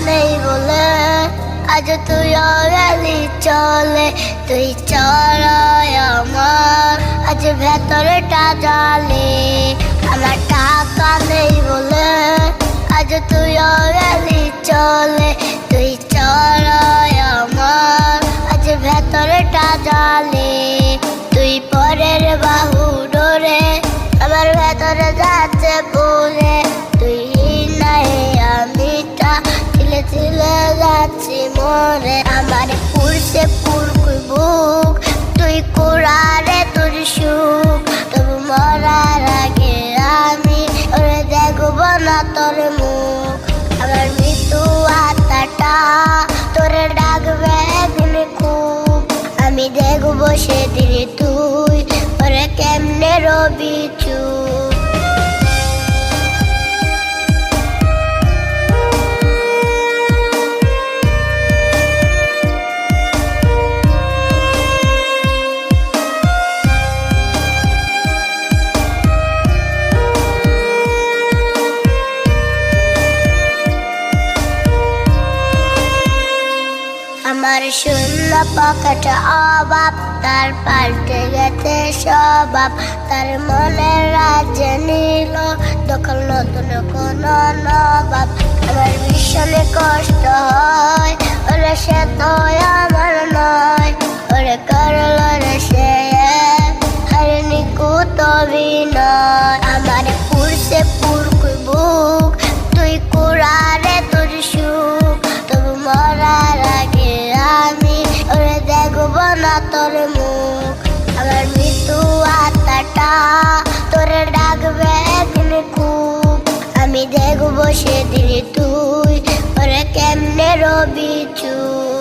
নেই বলে আজ তুইও গেলি চলে। তুই চড়াই আমার আজ ভেতরটা জ্বলে। আমার টাকা নেই বলে আজ তুইও গেলি চলে। তুই চড়াই আমার আজ ভেতরটা জ্বলে। তুই পরের বাহু ডোরে আমার ভেতরে যাচ্ছে পুরে। তুই নাই আমিটা ছিলে ছিলে যাচ্ছি মরে। আমার পুরছে পুরকুই বুক তুই কুড়ারে তোর সুখ। তবু মরার আগে আমি ওরে দেখবো না তোর মুখ। আমার মৃত্যু আত্মাটা তোরে ডাকবে একদিন খুব। আমি দেখবো সেদিন তুই ওরে কেমনে রবি চুপ। আমার শূন্য পকেটে অভাব তার পাল্টে গেছে স্বভাব। তার মনের রাজ্যে নিল দখল নতুন কোন নবাব। আমার ভীষণে কষ্ট হয় ওরে সে তো আমার নয়। ওরে করল রে সে হারে নিকুত অভিনয়। আমার পুরছে পুরকুই বুক তুই কুড়ারে তোর সুখ। তবু মরার আগে আমি ওরে দেখবো না তোর মুখ। আমার মৃত্যু আত্মাটা তোরে ডাকবে একদিন খুব। আমি দেখবো সেদিন তুই ওরে কেমনে রবি চুপ।